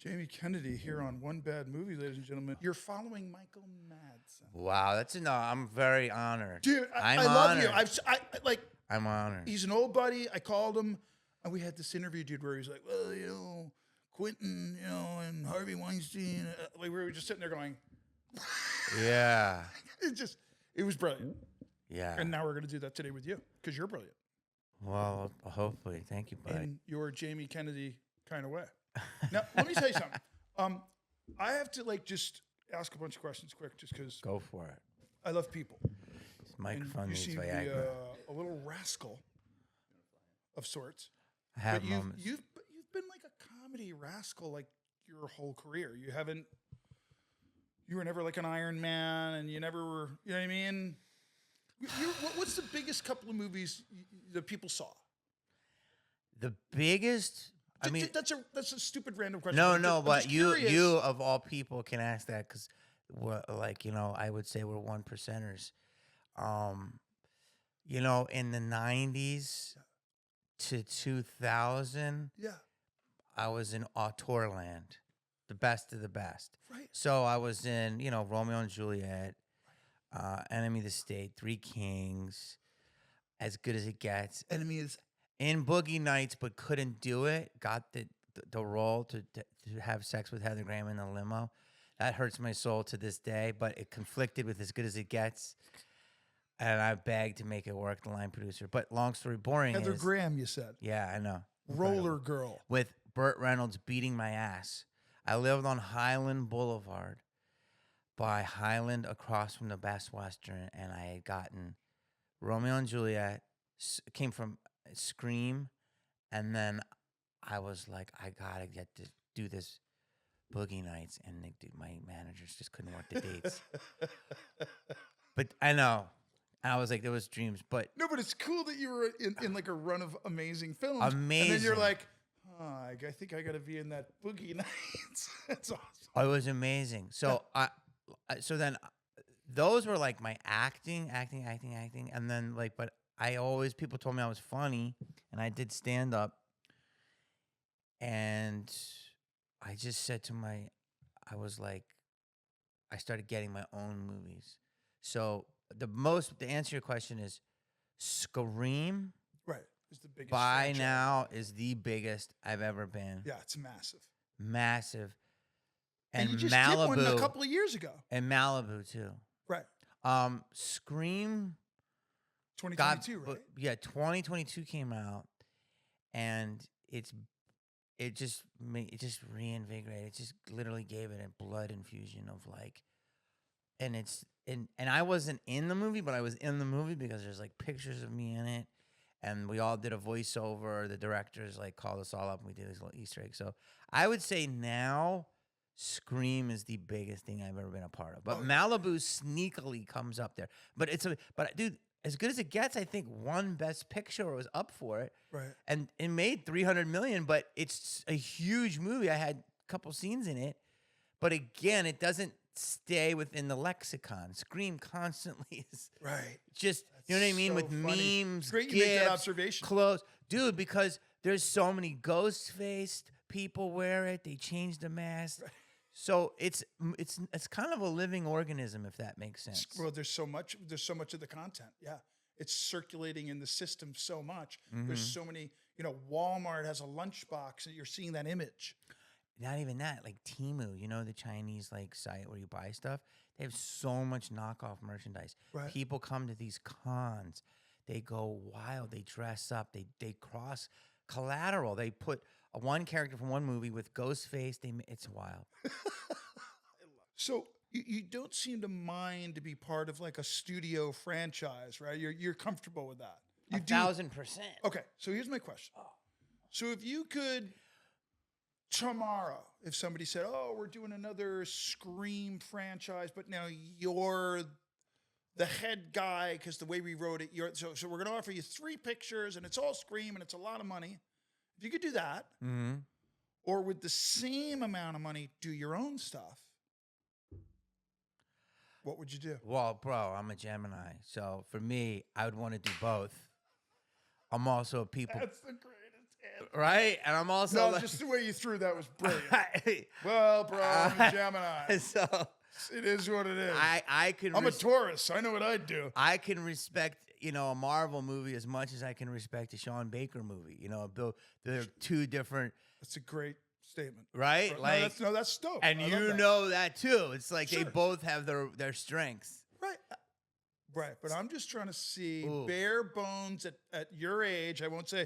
Jamie Kennedy here on One Bad Movie, ladies and gentlemen. You're following Michael Madsen. Wow, I'm very honored. Dude, I'm I love honored. you. I'm honored. He's an old buddy. I called him, and we had this interview, dude, where he's like, well, Quentin, and Harvey Weinstein. We were just sitting there going, Yeah. it was brilliant. Yeah. And now we're going to do that today with you because you're brilliant. Well, hopefully. Thank you, buddy. In your Jamie Kennedy kind of way. Now, let me tell you something. I have to just ask a bunch of questions quick just because Go for it. I love people. This microphone You needs seem to be Viagra. a little rascal of sorts. I have But moments. you've been like a comedy rascal like your whole career. You were never like an Iron Man, and you never were. You know what I mean? What's the biggest couple of movies that people saw? The biggest. I mean, that's a stupid random question. no, but you curious. of all people can ask that because, I would say we're one percenters. In the 90s to 2000, Yeah. I was in Auteurland, the best of the best. Right. So I was in, Romeo and Juliet, Enemy of the State, Three Kings, As Good as It Gets. Enemy is In Boogie Nights, but couldn't do it. Got the role to have sex with Heather Graham in the limo. That hurts my soul to this day, but it conflicted with As Good as It Gets. And I begged to make it work, the line producer. But long story boring Heather is... Graham, you said. Yeah, I know. Roller Girl. With Burt Reynolds beating my ass. I lived on Highland Boulevard by Highland across from the Best Western, and I had gotten Romeo and Juliet, came from Scream, and then I was like, I gotta get to do this Boogie Nights, and my managers just couldn't work the dates. But I know. I was like, there was dreams, but... No, but it's cool that you were in like a run of amazing films. Amazing. And then you're like, I think I got to be in that Boogie Nights. That's awesome. Oh, it was amazing. So then those were like my acting, and then but people told me I was funny, and I did stand up, and I just said I started getting my own movies. So to answer your question is Scream. Right. It's the biggest. By franchise. now is the biggest I've ever been. Yeah, it's massive. Massive. And you just Malibu. did one a couple of years ago. And Malibu too. Right. Scream 2022, right? Yeah, 2022 came out, and it just reinvigorated. It just literally gave it a blood infusion of and I wasn't in the movie, but I was in the movie because there's pictures of me in it, and we all did a voiceover. The directors called us all up, and we did this little Easter egg. So I would say now Scream is the biggest thing I've ever been a part of. But Malibu sneakily comes up there. But dude, As Good as It Gets, I think won Best Picture or was up for it. Right. And it made $300 million, but it's a huge movie. I had a couple scenes in it. But again, it doesn't stay within the lexicon. Scream constantly is Right. just, you know what I mean? so With funny. memes, Great you gifs, make that observation. clothes. Dude, because there's so many ghost-faced people wear it. They change the mask. Right. So it's kind of a living organism, if that makes sense. Well, there's so much of the content. Yeah. It's circulating in the system so much. Mm-hmm. There's so many, Walmart has a lunchbox and you're seeing that image. Not even that, Temu, the Chinese site where you buy stuff. They have so much knockoff merchandise. Right. People come to these cons. They go wild. They dress up. They cross collateral. They put one character from one movie with Ghostface. It's wild. So you don't seem to mind to be part of a studio franchise, right? You're comfortable with that. You 1,000%. Okay, so here's my question. So if you could tomorrow, if somebody said, "Oh, we're doing another Scream franchise, but now you're the head guy because the way we wrote it, so we're going to offer you 3 pictures and it's all Scream and it's a lot of money." If you could do that, Mm-hmm. or with the same amount of money, do your own stuff, what would you do? Well, bro, I'm a Gemini. So for me, I would want to do both. I'm also a people. That's the greatest right? And I'm also No, just the way you threw that was brilliant. Well, bro, I'm a Gemini. So It is what it is. I can. I'm a Taurus. I know what I'd do. I can respect, a Marvel movie as much as I can respect a Sean Baker movie. They're two different, That's a great statement. right? Right. That's dope. and I you love that. know that too. It's like they Sure. both have their strengths. Right. Right. But I'm just trying to see Ooh. bare bones at your age. I won't say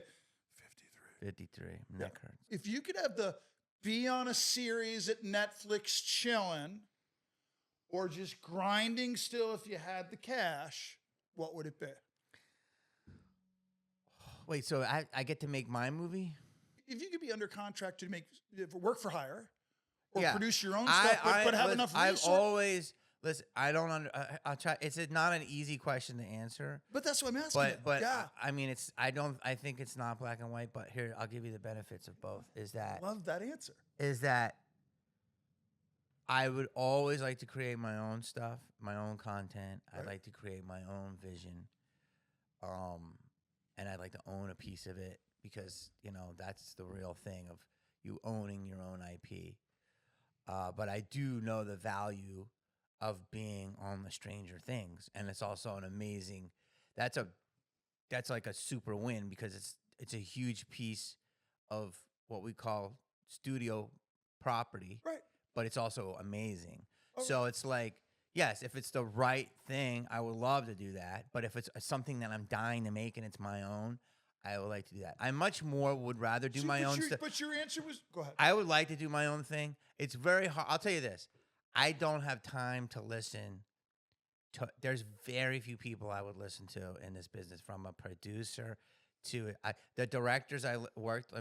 53. 53. Neck hurts. If you could have be on a series at Netflix chilling or just grinding still if you had the cash, what would it be? Wait, so I get to make my movie? If you could be under contract to work for hire or Yeah. produce your own stuff, but have enough I've resources. always listen. I don't. I'll try. It's not an easy question to answer. But that's what I'm asking. But yeah. I mean, it's. I don't. I think it's not black and white. But here, I'll give you the benefits of both. I love that answer. Is that I would always like to create my own stuff, my own content. Right. I'd like to create my own vision. And I'd like to own a piece of it because, that's the real thing of you owning your own IP. But I do know the value of being on the Stranger Things. And it's also an amazing, that's like a super win because it's a huge piece of what we call studio property. Right. But it's also amazing. Okay. So it's like, yes, if it's the right thing, I would love to do that. But if it's something that I'm dying to make and it's my own, I would like to do that. I much more would rather do my own stuff. But your answer was, go ahead. I would like to do my own thing. It's very hard. I'll tell you this. I don't have time to listen to, there's very few people I would listen to in this business, from a producer to the directors I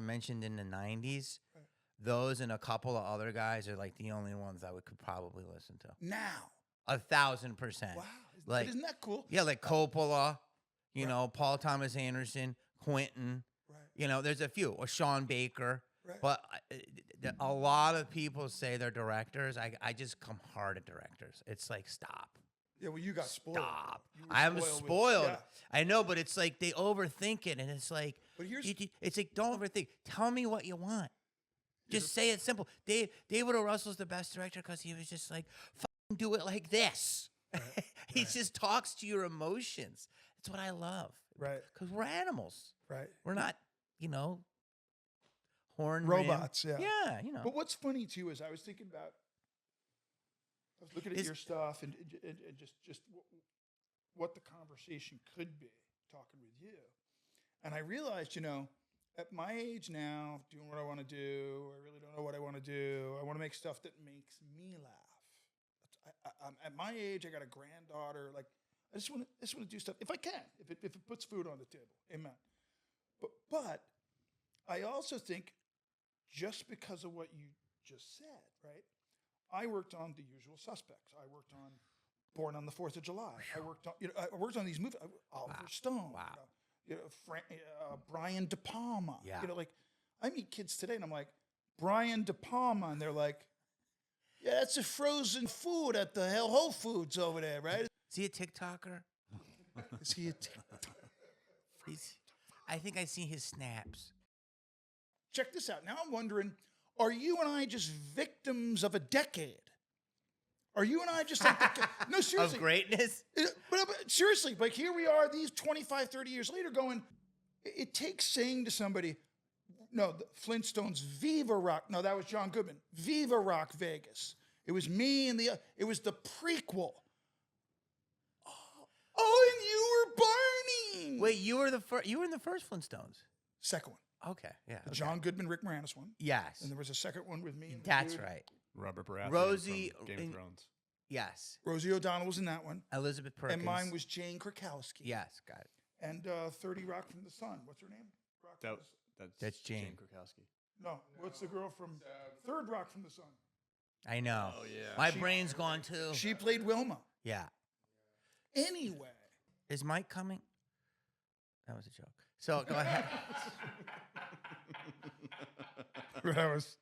mentioned in the 90s. Right. Those and a couple of other guys are like the only ones I could probably listen to. Now. 1,000%. Wow. Like, isn't that cool? Yeah, like Coppola, Right. Paul Thomas Anderson, Quentin. Right. There's a few, or Sean Baker. Right. But a lot of people say they're directors. I just come hard at directors. It's like, stop. Yeah, well, you got spoiled. Stop. You were I'm with- spoiled. yeah. I know, but it's like they overthink it, and it's like, But here's it's like, don't overthink. Tell me what you want. Just say it simple. David O. Russell's the best director because he was just like, fucking do it like this. Right. He just talks to your emotions. That's what I love. Right. Because we're animals. Right. We're not, horn Robots, rimmed. yeah. Yeah, But what's funny too is I was thinking about, I was looking at your stuff and just what the conversation could be talking with you, and I realized, at my age now, doing what I want to do, I really don't know what I want to do. I want to make stuff that makes me laugh. I'm at my age, I got a granddaughter. Like, I just want to do stuff if I can, if it puts food on the table. Amen. But I also think, just because of what you just said, right? I worked on The Usual Suspects. I worked on Born on the 4th of July. I worked on these movies. Oliver Stone. Wow. Brian De Palma. Yeah. I meet kids today and I'm like, Brian De Palma, and they're like, yeah, that's a frozen food at the Whole Foods over there, right? Is he a TikToker? Is he a TikToker? I think I see his snaps. Check this out. Now I'm wondering, are you and I just victims of a decade? Are you and I just like, no, seriously. Of greatness? But seriously, like here we are, these 25, 30 years later going, it takes saying to somebody, no, the Flintstones, Viva Rock. No, that was John Goodman. Viva Rock Vegas. It was me and it was the prequel. Oh, and you were Barney. Wait, you were in the first Flintstones? Second one. Okay, yeah. The Okay. John Goodman, Rick Moranis one. Yes. And there was a second one with me. And the That's dude. right. Robert Baratheon Rosie from Game of Thrones. Yes. Rosie O'Donnell was in that one. Elizabeth Perkins. And mine was Jane Krakowski. Yes, got it. And 30 Rock from the Sun. What's her name? Rock from the Sun. That's Jane. Krakowski. No, what's the girl from Third Rock from the Sun? I know. Oh, yeah. My brain's gone too. She played Wilma. Yeah. Anyway. Is Mike coming? That was a joke. So go ahead. That was.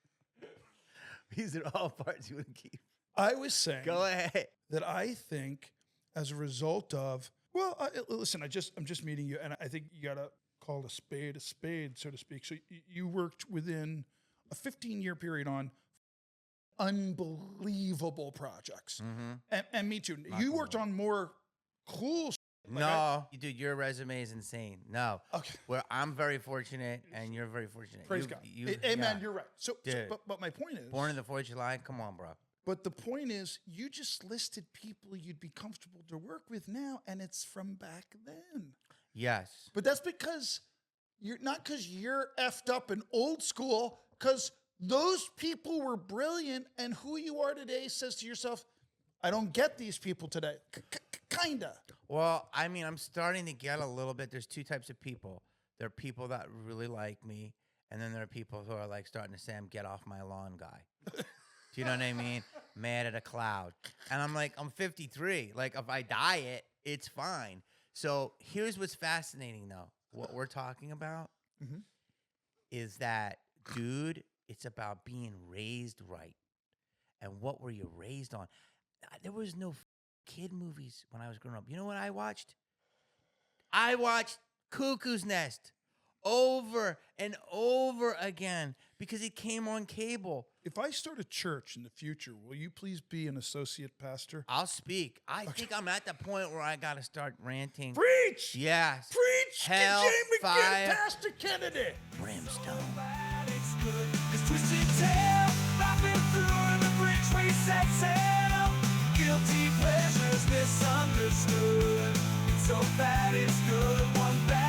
These are all parts you would keep. I was saying Go ahead. that I think as a result of, well, listen, I'm just meeting you, and I think you got a call a spade, so to speak. So you worked within a 15-year period on unbelievable projects. And me too. You worked on more cool. No, dude, your resume is insane. No. Okay. Well, I'm very fortunate, and you're very fortunate. Praise God. Amen. You're right. So but my point is, born in the 4th of July. Come on, bro. But the point is, you just listed people you'd be comfortable to work with now, and it's from back then. Yes. But that's because you're not because you're effed up and old school, because those people were brilliant, and who you are today says to yourself, I don't get these people today. Kinda. Well, I mean, I'm starting to get a little bit. There's two types of people. There are people that really like me, and then there are people who are like starting to say, I'm get off my lawn guy. Do you know what I mean? Mad at a cloud. And I'm like, I'm 53. Like, if I diet, it's fine. So here's what's fascinating, though. What we're talking about is that, dude, it's about being raised right. And what were you raised on? There was no kid movies when I was growing up. You know what I watched? I watched Cuckoo's Nest over and over again because it came on cable. If I start a church in the future, will you please be an associate pastor? I'll speak. I think I'm at the point where I got to start ranting. Preach! Yes. Preach! Hell, Jamie fire, McGinn, Pastor Kennedy! brimstone. This twisted tale, laughing through the bridge we set sail. Guilty pleasures misunderstood. It's so bad it's good, one bad.